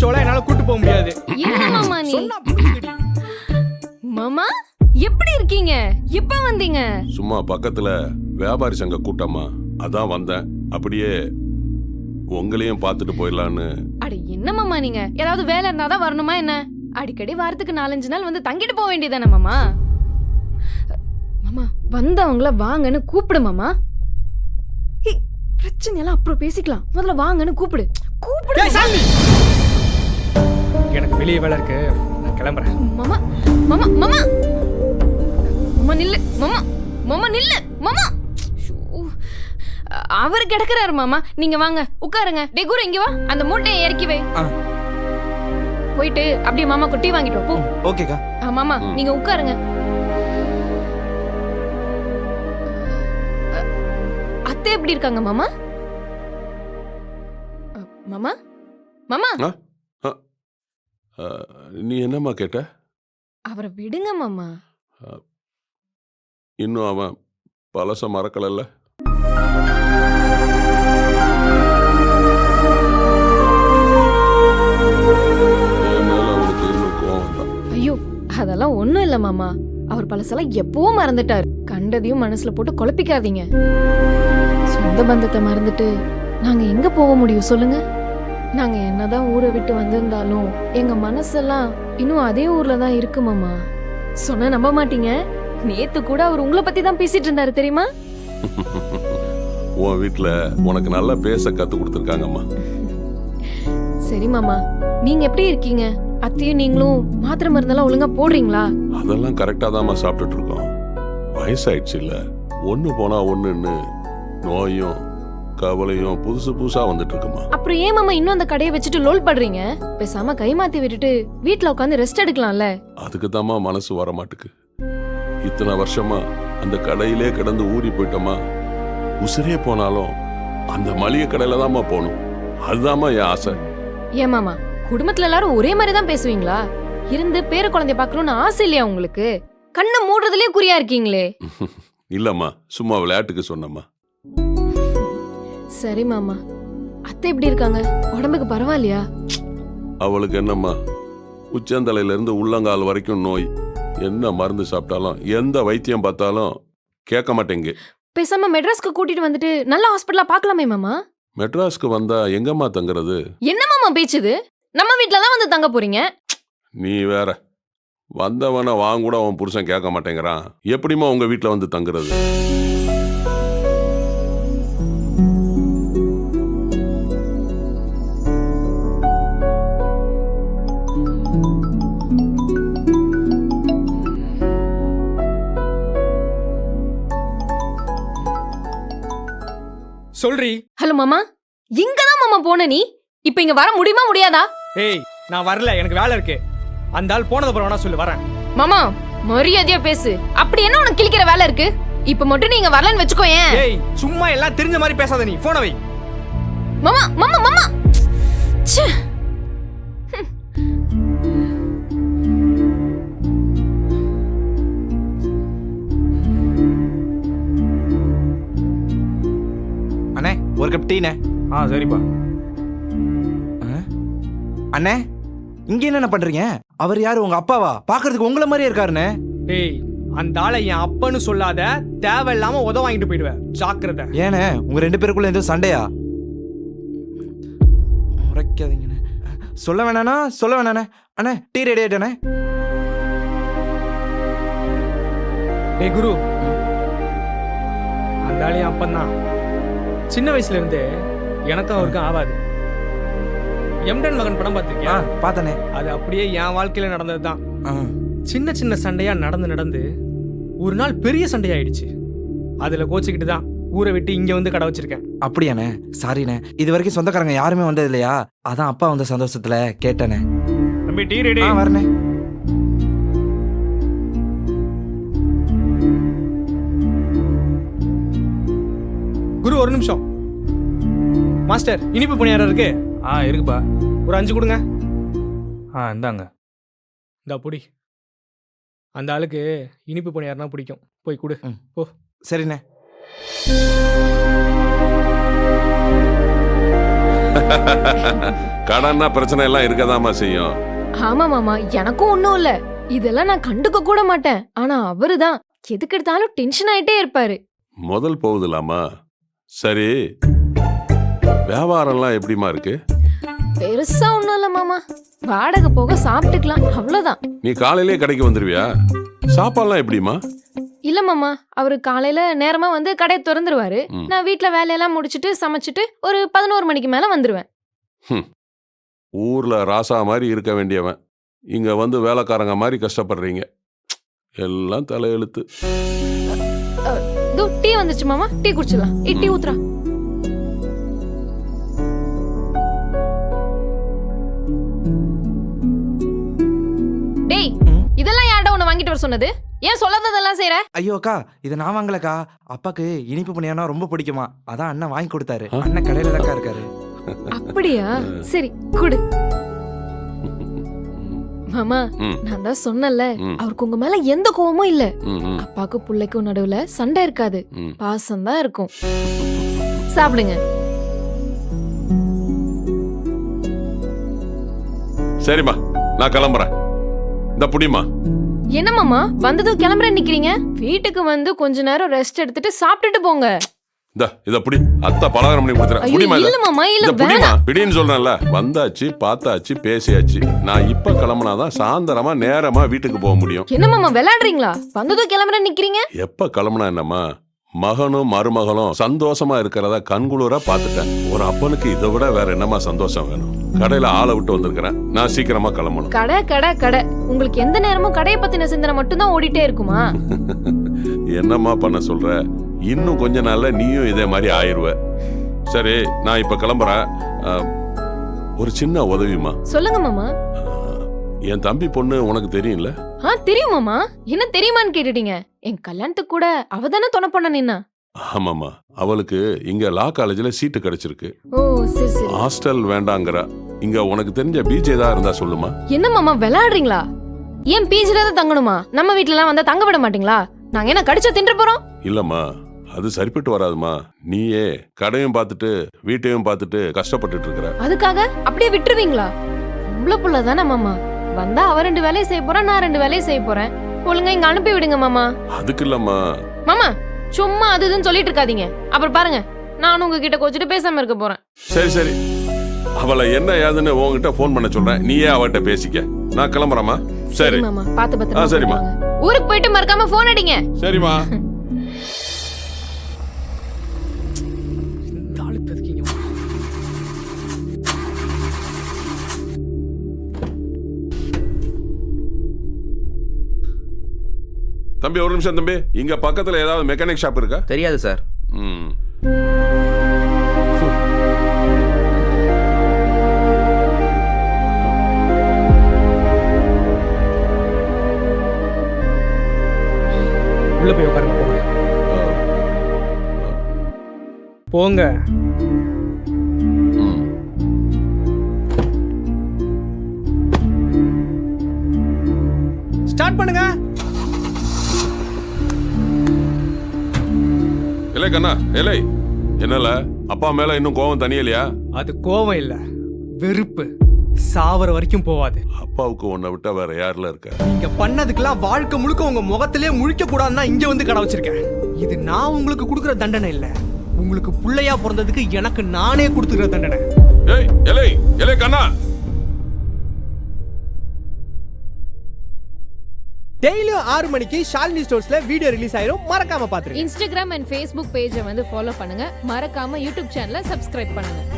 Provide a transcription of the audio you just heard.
ஷோல என்னால கூட்டு போக முடியாது. என்ன மாமா நீ? சொன்னா புரியுதுடி. மாமா எப்படி இருக்கீங்க? எப்ப வந்தீங்க? சும்மா பக்கத்துல வியாபாரி சங்க கூட்டமா, அதான் வந்தேன். அப்படியே உங்களையும் பார்த்துட்டு போயிடலான்னு. அட என்ன மாமா நீங்க? ஏதாவது வேலை இருந்தாதான் வரணுமா என்ன? அடிக்கடி வாரத்துக்கு 4-5 நாள் வந்து தங்கிட்டு போக வேண்டியதானே மாமா? மாமா வந்தவங்கள வாங்கன்னு கூப்பிடு மாமா. பிரச்சனை எல்லாம் அப்புறம் பேசிக்கலாம். முதல்ல வாங்கன்னு கூப்பிடு. கூப்பிடு ஏய், சாமி. எனக்கு வெளியே வேலை இருக்கு, நான் கிளம்புறேன். மாமா. மாமா மாமா மாமா நில்லு. மாமா மாமா நில்லு. மாமா அவர் கிடக்குறாரு மாமா. நீங்க வாங்க உட்காருங்க. டே குரு இங்க வா. அந்த மூட்டையை இறக்கி வை. போயிட்டு அப்படியே மாமா குட்டி வாங்கிட்டு வா, போ. ஓகேக்கா. மாமா நீங்க உட்காருங்க. அத்தை எப்படி இருக்காங்க மாமா? மாமா மாமா நீ என்னம்மா கேட்ட? அவரை விடுங்க மாமா. இன்னும் அவன் பழச மறக்கலல்ல. ஐயோ அதெல்லாம் ஒண்ணும் இல்ல மாமா. அவர் பழசெல்லாம் எப்பவோ மறந்துட்டாரு. கண்டதையும் மனசுல போட்டு குழப்பிக்காதீங்க. சொந்த பந்தத்தை மறந்துட்டு நாங்க எங்க போக முடியும் சொல்லுங்க? நாங்க என்னதான் ஊரை விட்டு வந்திருந்தாலும் எங்க மனசெல்லாம் இன்னும் அதே ஊர்ல தான் இருக்கு மாமா. சொன்ன நம்ப மாட்டீங்க, நேத்து கூட அவர் உங்களை பத்தி தான் பேசிட்டு இருந்தாரு தெரியுமா? உன் வீட்டுல உனக்கு நல்லா பேச கத்து கொடுத்துருக்காங்கம்மா. சரி மாமா, நீங்க எப்படி இருக்கீங்க? அத்தையும் நீங்களும் மாத்திரை மருந்தெல்லாம் ஒழுங்கா போடுறீங்களா? அதெல்லாம் கரெக்டா தான்மா சாப்பிட்டுட்டு இருக்கோம். வயசாயிடுச்சு இல்ல, ஒண்ணு போனா ஒண்ணுன்னு நோயும் கவலையும் புதுசு புதுசா வந்துட்டு இருக்குமா. அப்புறம் ஏன் மாமா இன்னும் அந்த கடையை வச்சுட்டு லோல் படுறீங்க? பேசாம கை மாத்தி விட்டுட்டு வீட்டுல உட்காந்து ரெஸ்ட் எடுக்கலாம்ல. அதுக்கு தாம்மா மனசு வர மாட்டுக்கு. இத்தனை வருஷமா அந்த கடையிலே கிடந்து ஊறி போயிட்டோமா. உசிரே போனாலும் அந்த மளிகை கடையில தாம்மா போகணும். அதுதாம்மா என் ஆசை. ஏன் மாமா, குடும்பத்துல எல்லாரும் ஒரே மாதிரி தான் பேசுவீங்களா? இருந்து பேர குழந்தைய பாக்கணும்னு ஆசை இல்லையா உங்களுக்கு? கண்ணை மூடுறதுலயே குறியா இருக்கீங்களே. இல்லம்மா, சும்மா விளையாட்டுக்கு சொன்னம்மா. சரி மாமா, அத்தை எப்படி இருக்காங்க? உடம்புக்கு பரவாயில்லையா? அவளுக்கு என்னம்மா, உச்சந்தலையில இருந்து உள்ளங்கால் வரைக்கும் நோய். என்ன மருந்து சாப்பிட்டாலும் எந்த வைத்தியம் பார்த்தாலும் கேட்க மாட்டேங்க. பேசாம மெட்ராஸ்க்கு கூட்டிட்டு வந்துட்டு நல்ல ஹாஸ்பிட்டலா பாக்கலாமே மாமா. மெட்ராஸ்க்கு வந்தா எங்கம்மா தங்குறது? என்ன மாமா பேச்சுது? நம்ம வீட்ல தான் வந்து தங்க போறீங்க. நீ வேற, வந்தவன வாங்க கூட அவன் புருஷன் கேட்க மாட்டேங்கிறான். எப்படிமா உங்க வீட்டுல வந்து தங்குறது? சொல்றி. ஹலோ மாமா, இங்கதான் மாமா போன நீ. இப்ப இங்க வர முடியுமா முடியாதா? ஏய் நான் வரல, எனக்கு வேலை இருக்கு. அந்த ஆள் போனது அப்புறம் வேணா சொல்லு, வரேன். மாமா மரியாதையா பேசு. அப்படி என்ன உனக்கு கிழிக்கிற வேலை இருக்கு? இப்ப மட்டும் நீங்க வரலன்னு வெச்சுக்கோ. ஏன் ஏய் சும்மா எல்லாம் தெரிஞ்ச மாதிரி பேசாத, நீ போன வை. மாமா மாமா மாமா ச்சே. அண்ணே ஒரு கப் டீண்ணே. சரிப்பா. அண்ணே இங்க என்ன பண்றீங்க? அவர் யாரு, உங்க அப்பாவா? பாக்குறதுக்கு உங்கள மாதிரியே இருக்காருண்ணே. ஏய் அந்த ஆளை என் அப்பன்னு சொல்லாத, தேவையில்லாம உத வாங்கிட்டு போயிடுவேன், ஜாக்கிரதை. ஏண்ணே உங்க 2 பேருக்குள்ள எதுவும் சண்டையா? முறைக்காதீங்கண்ணே. சொல்ல வேணாண்ணே. அண்ணே டீ ரெடி ஆயிட்டானே. ஏய் குரு, அந்த ஆளு என் அப்பந்தான். சின்ன வயசுல இருந்து எனக்கும் அவருக்கும் ஆவாது. எம்டன் மகன் படம் பார்த்திருக்கியா? பார்த்தனே. அது அப்படியே என் வாழ்க்கையில நடந்ததுதான். சின்ன சின்ன சண்டையா நடந்து ஒரு நாள் பெரிய சண்டையாயிடுச்சு. அதுல கோச்சிக்கிட்டு தான் ஊரை விட்டு இங்க வந்து கடை வச்சிருக்கேன். அப்படியாண்ணே? சாரிண்ணே, இது வரைக்கும் சொந்தக்காரங்க யாருமே வந்தது இல்லையா, அதான் அப்பா வந்த சந்தோஷத்துல கேட்டேனே. தம்பி டீ ரெடி. வரனே. குரு ஒரு நிமிஷம். மாஸ்டர் இனிப்பு பணியாரம் இருக்கு? இருக்குப்பா. ஒரு 5 கொடுங்க. இந்தாங்க. இந்த பொடி. அந்த ஆளுக்கு இனிப்பு பணியாரம்னா பிடிக்கும், போய் கொடு. ஓ சரிண்ணே. கடன்னா பிரச்சனை எல்லாம் இருக்கதாமா செய்யும். ஆமா மாமா, எனக்கும் ஒண்ணும் இல்ல. இதெல்லாம் நான் கண்டுக்க கூட மாட்டேன். ஆனா அவருதான் எதுக்கு எடுத்தாலும் டென்ஷன் ஆயிட்டே இருப்பாரு. முதல் போகுதுலாமா. சரி, வியாபாரம்லாம் எப்படிமா இருக்கு? பெருசா ஒண்ணும் இல்ல மாமா, வாடகை போக சாப்பிட்டுக்கலாம், அவ்வளவுதான். நீ காலையிலே கடைக்கு வந்துருவியா? சாப்பாடுலாம் எப்படிமா? இல்ல மாமா, அவரு காலையில நேரமா வந்து கடையை திறந்துருவாரு. ம். நான் வீட்ல வேலையெல்லாம் முடிச்சிட்டு சமைச்சிட்டு ஒரு 11 மணிக்கு மேல வந்துருவேன். ஊர்ல ராசா மாதிரி இருக்க வேண்டியவன் இங்க வந்து வேலைக்காரங்க மாதிரி கஷ்டப்படுறீங்க. எல்லாம் தலையெழுத்து. இதோ டீ வந்துச்சு மாமா, டீ குடிச்சிடலாம். டீ ஊத்துறா. டேய், இதெல்லாம் யார்டா உன்னை வாங்கிட்டு வர சொன்னது? ஏன் சொல்லாததெல்லாம் செய்யற? ஐயோ அக்கா, இதை நான் வாங்கலக்கா. அப்பாக்கு இனிப்பு பணியாரம் ரொம்ப பிடிக்குமா, அதான் அண்ணன் வாங்கி கொடுத்தாரு. அண்ணன் கடையில தான்க்கா இருக்காரு. அப்படியா? சரி குடு. மாமா, ம். நான் தான் சொன்னல, ம். அவருக்கு உங்க மேல எந்த கோவமும் இல்ல. ம், ம், அப்பாக்கு புள்ளைக்கும் நடுவுல சண்டை இருக்காது, ம். பாசம் தான் இருக்கும். சாப்பிடுங்க. சரிம்மா, நான் கிளம்புறேன். இந்த புடிமா. என்ன மாமா, வந்ததும் கிளம்புறேன் நிக்கிறீங்க? வீட்டுக்கு வந்து கொஞ்ச நேரம் ரெஸ்ட் எடுத்துட்டு சாப்பிட்டுட்டு போங்க. இத புடி. அத்தை பலகாரம் பண்ணி கொடுத்துறேன். ஐயோ புடிமா. இல்ல மாமா, இல்ல இந்த புடிமா. வேணாம். பிடின்னு சொல்றேன்ல. வந்தாச்சு, பார்த்தாச்சு, பேசியாச்சு. நான் இப்ப கிளம்புனாதான் சாயந்தரமா நேரமா வீட்டுக்கு போக முடியும். என்ன மாமா விளையாடுறீங்களா? வந்ததும் கிளம்புறேன் நிக்கிறீங்க? எப்ப கிளம்புனா என்னம்மா, மகனும் மருமகளும் சந்தோஷமா இருக்கிறத கண்குளூரா பாத்துட்டேன். ஒரு அப்பனுக்கு இதை விட வேற என்னமா சந்தோஷம் வேணும்? கடையில ஆளை விட்டு வந்திருக்கிறேன். நான் சீக்கிரமா கிளம்பணும். கடை கடை கடை. உங்களுக்கு எந்த நேரமும் கடையை பத்தின சிந்தனை மட்டும்தான் ஓடிட்டே இருக்குமா? என்னம்மா பண்ண சொல்ற? இன்னும் கொஞ்ச நாள்ல நீயும் இதே மாதிரி ஆயிருவ. சரி, நான் இப்ப கிளம்புறேன். ஒரு சின்ன உதவிமா. சொல்லுங்க மாமா. என் தம்பி பொண்ணு உனக்கு தெரியும்ல? தெரியும் மாமா. என்ன தெரியுமான்னு கேட்டுட்டீங்க. என் கல்யாணத்துக்கு கூட அவ தானே துணை பண்ண நின்னா. ஆமாமா, அவளுக்கு இங்க லா காலேஜ்ல சீட்டு கிடைச்சிருக்கு. ஓ சரி சரி. ஹாஸ்டல் வேண்டாங்கறா. இங்க உனக்கு தெரிஞ்ச பிஜே தான் இருந்தா சொல்லுமா. என்ன மாமா விளையாடுறீங்களா? ஏன் பீச்சில தான் தங்கணுமா? நம்ம வீட்ல எல்லாம் வந்தா தங்க விட மாட்டீங்களா? நாங்க என்ன கடிச்சா தின்று போறோம்? இல்லம்மா, அது சரிப்பட்டு வராதுமா. நீயே கடையும் பார்த்துட்டு வீட்டையும் பார்த்துட்டு கஷ்டப்பட்டுட்டு இருக்கிற. அதுக்காக அப்படியே விட்டுருவீங்களா? உள்ள புள்ள தானே மாமா. வந்தா அவ 2 வேலையை செய்ய போறா, நான் 2 வேலையை செய்ய போறேன். ஒழுங்கா இங்க அனுப்பி விடுங்க மாமா. அதுக்கு இல்லம்மா. மாமா சும்மா அது இதுன்னு சொல்லிட்டு இருக்காதீங்க. அப்புறம் பாருங்க, நானும் உங்ககிட்ட கோச்சிட்டு பேசாம இருக்க போறேன். சரி சரி, அவளை என்ன ஏதுன்னு உன்கிட்ட போன் பண்ண சொல்றேன். நீயே அவட்ட பேசிக்க. நான் கிளம்புறேம்மா. சரி மாமா, பாத்து பத்திரமா சரிம்மா. போயிட்டு வாங்க. ஊருக்கு போயிட்டு மறக்காம போன் அடிங்க. சரிம்மா. இந்த ஆளு இப்ப எதுக்கு இங்க வா? தம்பி ஒரு நிமிஷம் தம்பி. இங்க பக்கத்துல ஏதாவது மெக்கானிக் ஷாப் இருக்கா? தெரியாது சார். ம். உள்ள போய் உட்காருங்க. போங்க போங்க. ம். ஸ்டார்ட் பண்ணுங்க. இல்லை கண்ணா, இல்லை என்னல அப்பா மேல இன்னும் கோவம் தனியலையா? அது கோவம் இல்ல, வெறுப்பு. சாவர வரைக்கும் போவாது. அப்பாவுக்கு உன்னை விட்டா வேற யாருல இருக்க? நீங்க பண்ணதுக்கெல்லாம் வாழ்க்கை முழுக்க உங்க முகத்திலே முழிக்க கூடாதுன்னா இங்க வந்து கடை வச்சிருக்கேன். இது நான் உங்களுக்கு கொடுக்குற தண்டனை இல்ல, உங்களுக்கு புள்ளையா பிறந்ததுக்கு எனக்கு நானே கொடுத்துக்கிற தண்டனை. ஏய் எலை எலை கண்ணா. டெய்லியும் 6 மணிக்கு ஷாலினி ஸ்டோர்ஸ்ல வீடியோ ரிலீஸ் ஆயிரும், மறக்காம பாத்துருங்க. இன்ஸ்டாகிராம் அண்ட் ஃபேஸ்புக் பேஜை வந்து ஃபாலோ பண்ணுங்க. மறக்காம யூடியூப் சேனலை சப்ஸ்கிரைப் பண்ணுங்க.